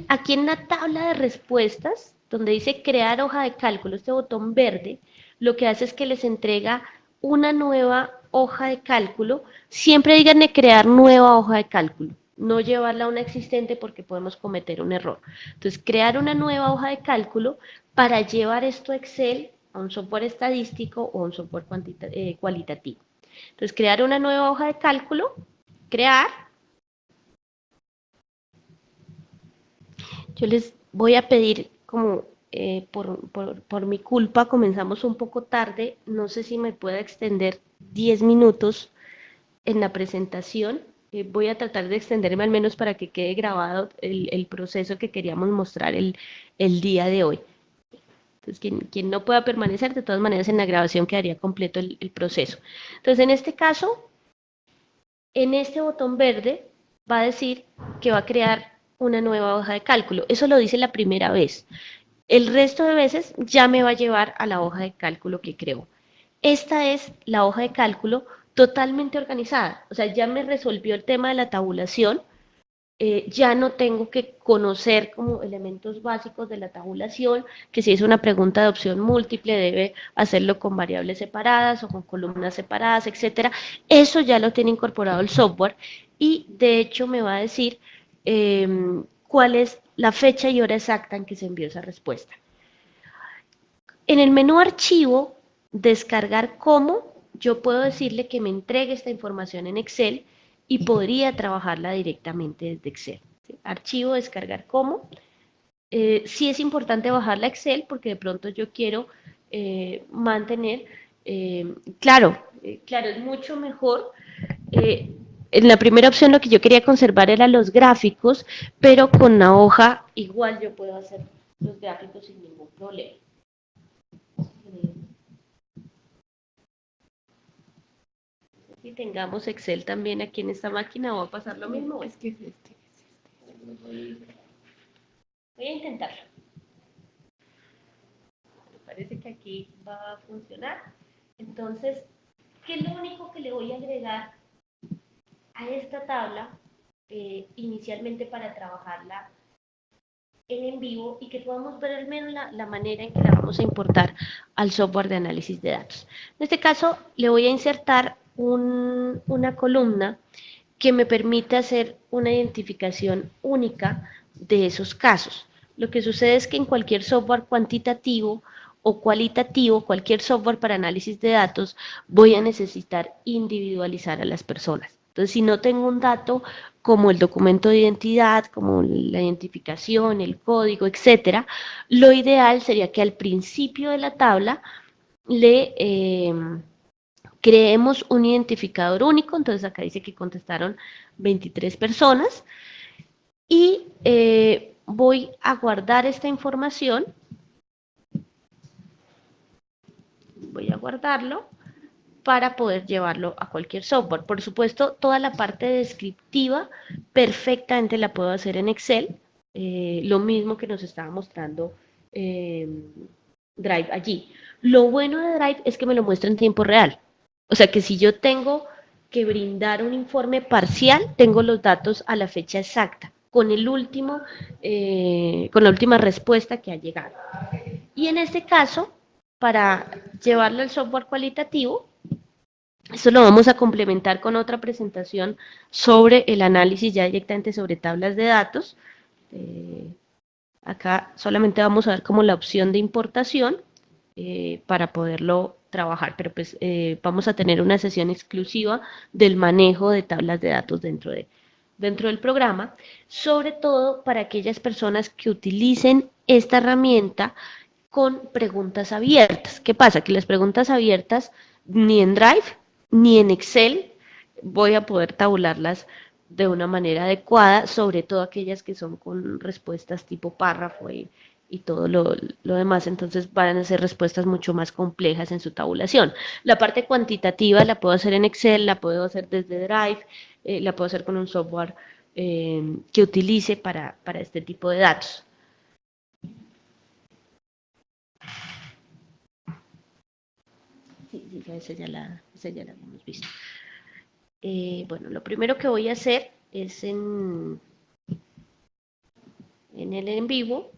Aquí en la tabla de respuestas, donde dice crear hoja de cálculo, este botón verde, lo que hace es que les entrega una nueva hoja de cálculo, siempre díganme crear nueva hoja de cálculo, no llevarla a una existente porque podemos cometer un error. Entonces, crear una nueva hoja de cálculo para llevar esto a Excel, a un software estadístico o a un software cualitativo. Entonces, crear una nueva hoja de cálculo, crear. Yo les voy a pedir, como por mi culpa, comenzamos un poco tarde, no sé si me pueda extender 10 minutos en la presentación. Voy a tratar de extenderme al menos para que quede grabado el proceso que queríamos mostrar el día de hoy. Entonces, quien no pueda permanecer, de todas maneras en la grabación quedaría completo el proceso. Entonces, en este caso, en este botón verde va a decir que va a crear una nueva hoja de cálculo. Eso lo dice la primera vez. El resto de veces ya me va a llevar a la hoja de cálculo que creó. Esta es la hoja de cálculo totalmente organizada. O sea, ya me resolvió el tema de la tabulación. Ya no tengo que conocer como elementos básicos de la tabulación, que si es una pregunta de opción múltiple debe hacerlo con variables separadas o con columnas separadas, etcétera. Eso ya lo tiene incorporado el software y de hecho me va a decir cuál es la fecha y hora exacta en que se envió esa respuesta. En el menú archivo, descargar como, yo puedo decirle que me entregue esta información en Excel y podría trabajarla directamente desde Excel. ¿Sí? Archivo, descargar como. Sí es importante bajar la Excel porque de pronto yo quiero mantener, claro, es mucho mejor. En la primera opción lo que yo quería conservar eran los gráficos, pero con la hoja igual yo puedo hacer los gráficos sin ningún problema. Si tengamos Excel también aquí en esta máquina, ¿va a pasar lo mismo? Es que es este. Voy a intentarlo. Me parece que aquí va a funcionar. Entonces, ¿qué es lo único que le voy a agregar a esta tabla inicialmente para trabajarla en vivo y que podamos ver al menos la manera en que la vamos a importar al software de análisis de datos? En este caso, le voy a insertar una columna que me permite hacer una identificación única de esos casos. Lo que sucede es que en cualquier software cuantitativo o cualitativo, cualquier software para análisis de datos, voy a necesitar individualizar a las personas. Entonces, si no tengo un dato como el documento de identidad, como la identificación, el código, etcétera, lo ideal sería que al principio de la tabla le creemos un identificador único. Entonces acá dice que contestaron 23 personas y voy a guardar esta información, voy a guardarlo para poder llevarlo a cualquier software. Por supuesto, toda la parte descriptiva perfectamente la puedo hacer en Excel, lo mismo que nos estaba mostrando eh, Drive allí. Lo bueno de Drive es que me lo muestra en tiempo real. O sea que si yo tengo que brindar un informe parcial, tengo los datos a la fecha exacta, con con la última respuesta que ha llegado. Y en este caso, para llevarlo al software cualitativo, esto lo vamos a complementar con otra presentación sobre el análisis ya directamente sobre tablas de datos. Acá solamente vamos a ver como la opción de importación para poderlo trabajar, pero pues vamos a tener una sesión exclusiva del manejo de tablas de datos dentro del programa, sobre todo para aquellas personas que utilicen esta herramienta con preguntas abiertas. ¿Qué pasa? Que las preguntas abiertas ni en Drive ni en Excel voy a poder tabularlas de una manera adecuada, sobre todo aquellas que son con respuestas tipo párrafo y todo lo demás. Entonces van a ser respuestas mucho más complejas en su tabulación. La parte cuantitativa la puedo hacer en Excel, la puedo hacer desde Drive, la puedo hacer con un software que utilice para este tipo de datos. Sí, esa ya la hemos visto. Bueno, lo primero que voy a hacer es en el en vivo,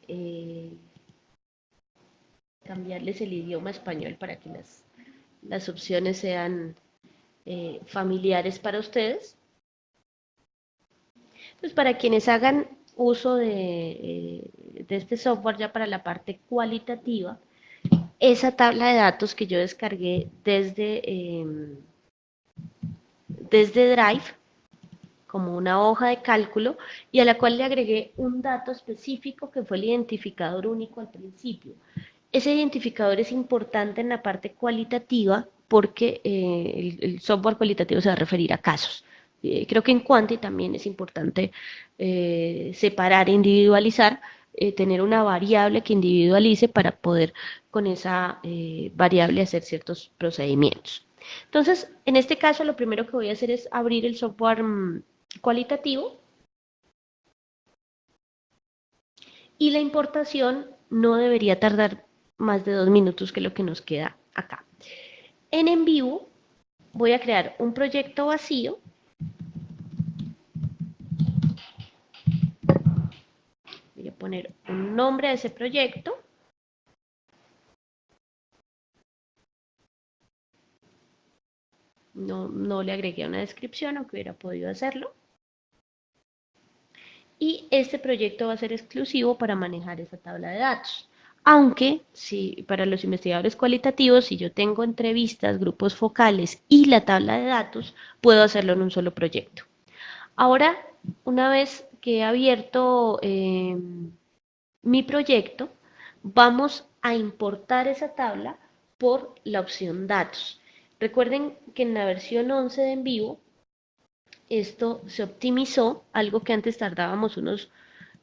eh, cambiarles el idioma español para que las opciones sean familiares para ustedes. Pues para quienes hagan uso de este software ya para la parte cualitativa, esa tabla de datos que yo descargué desde Drive, como una hoja de cálculo, y a la cual le agregué un dato específico que fue el identificador único al principio. Ese identificador es importante en la parte cualitativa porque el software cualitativo se va a referir a casos. Creo que en Quanti también es importante separar e individualizar, tener una variable que individualice para poder con esa variable hacer ciertos procedimientos. Entonces, en este caso, lo primero que voy a hacer es abrir el software cualitativo y la importación no debería tardar más de 2 minutos, que es lo que nos queda acá. En vivo voy a crear un proyecto vacío. Voy a poner un nombre a ese proyecto. No le agregué una descripción, aunque hubiera podido hacerlo. Y este proyecto va a ser exclusivo para manejar esa tabla de datos. Aunque, si para los investigadores cualitativos, si yo tengo entrevistas, grupos focales y la tabla de datos, puedo hacerlo en un solo proyecto. Ahora, una vez que he abierto mi proyecto, vamos a importar esa tabla por la opción datos. Recuerden que en la versión 11 de En Vivo, esto se optimizó, algo que antes tardábamos unos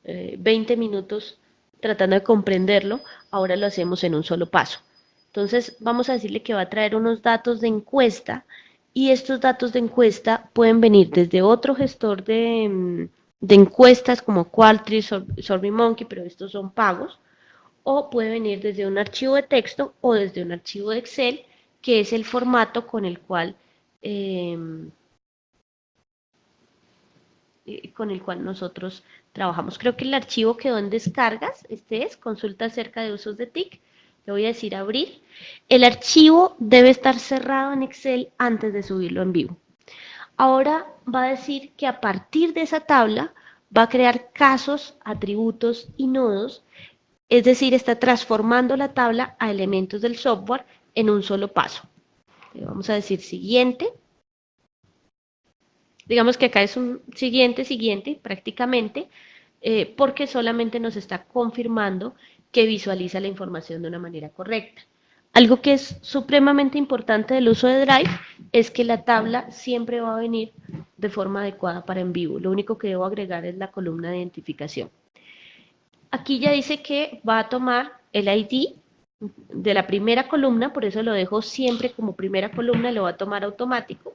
20 minutos tratando de comprenderlo, ahora lo hacemos en un solo paso. Entonces vamos a decirle que va a traer unos datos de encuesta y estos datos de encuesta pueden venir desde otro gestor de encuestas como Qualtrics, SurveyMonkey, pero estos son pagos, o puede venir desde un archivo de texto o desde un archivo de Excel, que es el formato eh, con el cual nosotros trabajamos. Creo que el archivo quedó en descargas, este es, consulta acerca de usos de TIC, le voy a decir abrir. El archivo debe estar cerrado en Excel antes de subirlo en vivo. Ahora va a decir que a partir de esa tabla va a crear casos, atributos y nodos, es decir, está transformando la tabla a elementos del software en un solo paso. Le vamos a decir siguiente. Digamos que acá es un siguiente prácticamente, porque solamente nos está confirmando que visualiza la información de una manera correcta. Algo que es supremamente importante del uso de Drive es que la tabla siempre va a venir de forma adecuada para En Vivo. Lo único que debo agregar es la columna de identificación. Aquí ya dice que va a tomar el ID de la primera columna, por eso lo dejo siempre como primera columna, lo va a tomar automático.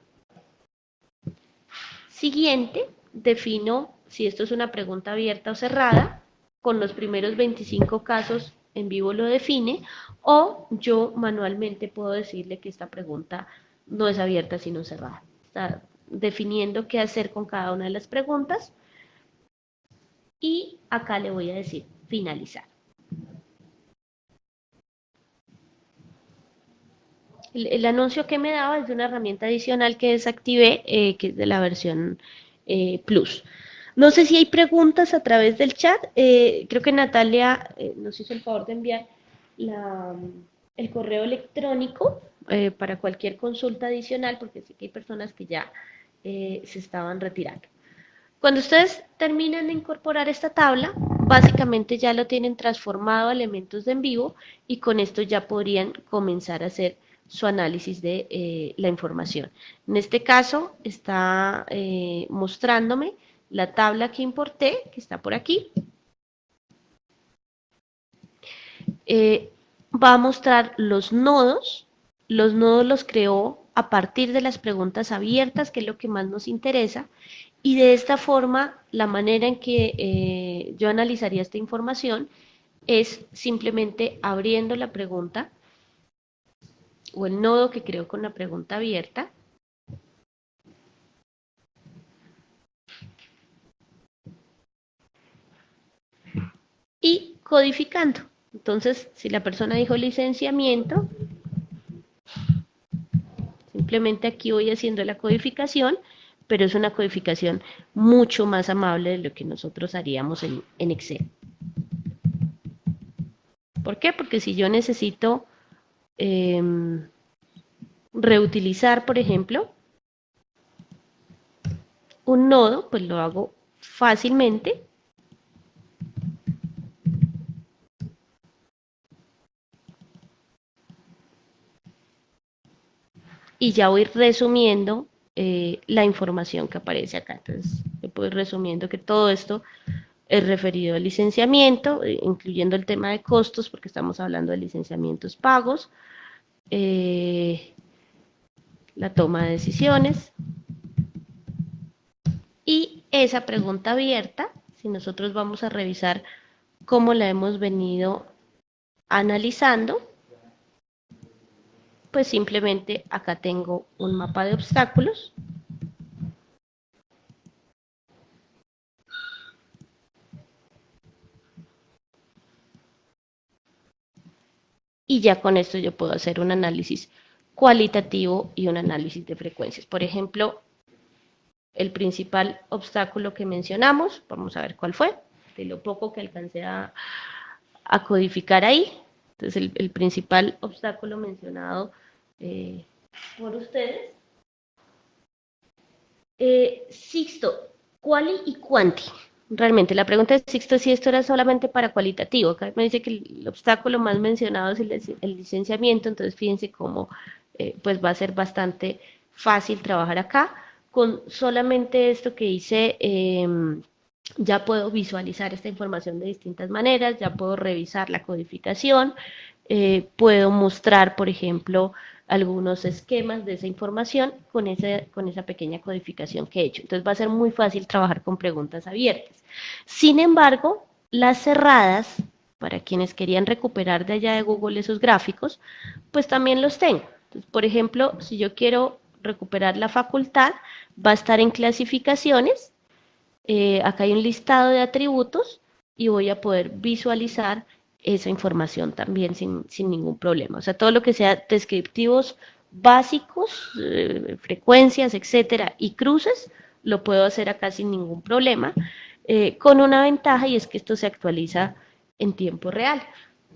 Siguiente, defino si esto es una pregunta abierta o cerrada, con los primeros 25 casos En Vivo lo define, o yo manualmente puedo decirle que esta pregunta no es abierta sino cerrada. Está definiendo qué hacer con cada una de las preguntas y acá le voy a decir finalizar. El anuncio que me daba es de una herramienta adicional que desactivé, que es de la versión Plus. No sé si hay preguntas a través del chat. Creo que Natalia nos hizo el favor de enviar el correo electrónico para cualquier consulta adicional, porque sé que hay personas que ya se estaban retirando. Cuando ustedes terminan de incorporar esta tabla, básicamente ya lo tienen transformado a elementos de En Vivo y con esto ya podrían comenzar a hacer su análisis de la información. En este caso está mostrándome la tabla que importé, que está por aquí. Va a mostrar los nodos los creó a partir de las preguntas abiertas, que es lo que más nos interesa, y de esta forma la manera en que yo analizaría esta información es simplemente abriendo la pregunta o el nodo que creó con la pregunta abierta, y codificando. Entonces, si la persona dijo licenciamiento, simplemente aquí voy haciendo la codificación, pero es una codificación mucho más amable de lo que nosotros haríamos en Excel. ¿Por qué? Porque si yo necesito eh, reutilizar, por ejemplo, un nodo, pues lo hago fácilmente. Y ya voy resumiendo la información que aparece acá. Entonces, voy resumiendo que todo esto es referido al licenciamiento, incluyendo el tema de costos, porque estamos hablando de licenciamientos pagos, eh, la toma de decisiones y esa pregunta abierta, si nosotros vamos a revisar cómo la hemos venido analizando, pues simplemente acá tengo un mapa de obstáculos. Y ya con esto yo puedo hacer un análisis cualitativo y un análisis de frecuencias. Por ejemplo, el principal obstáculo que mencionamos, vamos a ver cuál fue, de lo poco que alcancé a codificar ahí. Entonces, el principal obstáculo mencionado por ustedes. Sixto, quali y quanti. Realmente, la pregunta de Sixto es si esto era solamente para cualitativo. Acá me dice que el obstáculo más mencionado es el licenciamiento, entonces fíjense cómo pues va a ser bastante fácil trabajar acá. Con solamente esto que hice, ya puedo visualizar esta información de distintas maneras, ya puedo revisar la codificación, puedo mostrar, por ejemplo, algunos esquemas de esa información con esa pequeña codificación que he hecho. Entonces va a ser muy fácil trabajar con preguntas abiertas. Sin embargo, las cerradas, para quienes querían recuperar de allá de Google esos gráficos, pues también los tengo. Entonces, por ejemplo, si yo quiero recuperar la facultad, va a estar en clasificaciones. Acá hay un listado de atributos y voy a poder visualizar esa información también sin ningún problema. O sea, todo lo que sea descriptivos básicos, frecuencias, etcétera, y cruces, lo puedo hacer acá sin ningún problema, con una ventaja y es que esto se actualiza en tiempo real.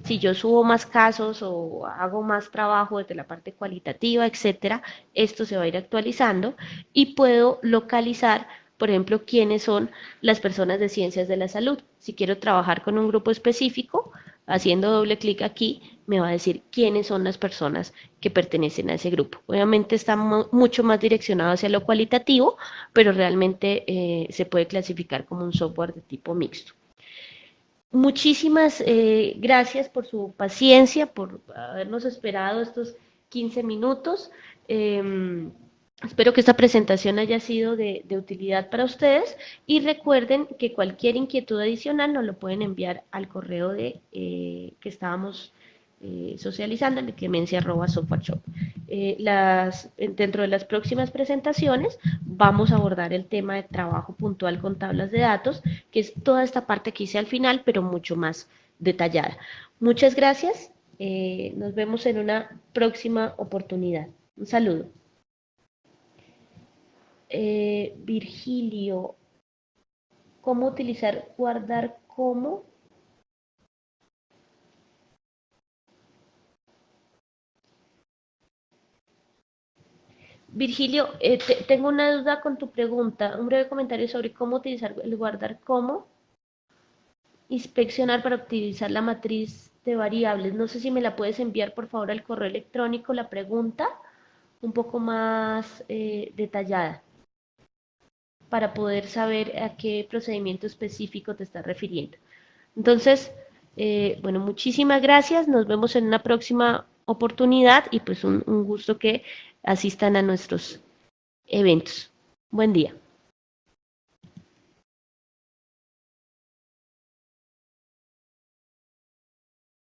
Si yo subo más casos o hago más trabajo desde la parte cualitativa, etcétera, esto se va a ir actualizando y puedo localizar, por ejemplo, quiénes son las personas de ciencias de la salud. Si quiero trabajar con un grupo específico, haciendo doble clic aquí, me va a decir quiénes son las personas que pertenecen a ese grupo. Obviamente está mucho más direccionado hacia lo cualitativo, pero realmente se puede clasificar como un software de tipo mixto. Muchísimas gracias por su paciencia, por habernos esperado estos 15 minutos. Espero que esta presentación haya sido de utilidad para ustedes y recuerden que cualquier inquietud adicional nos lo pueden enviar al correo que estábamos socializando, en clemencia@softwareshop. Dentro de las próximas presentaciones vamos a abordar el tema de trabajo puntual con tablas de datos, que es toda esta parte que hice al final, pero mucho más detallada. Muchas gracias. Nos vemos en una próxima oportunidad. Un saludo. Virgilio, ¿cómo utilizar guardar como? Virgilio, tengo una duda con tu pregunta. Un breve comentario sobre cómo utilizar el guardar como. Inspeccionar para optimizar la matriz de variables. No sé si me la puedes enviar por favor al correo electrónico la pregunta un poco más detallada para poder saber a qué procedimiento específico te estás refiriendo. Entonces, bueno, muchísimas gracias. Nos vemos en una próxima oportunidad y pues un gusto que asistan a nuestros eventos. Buen día.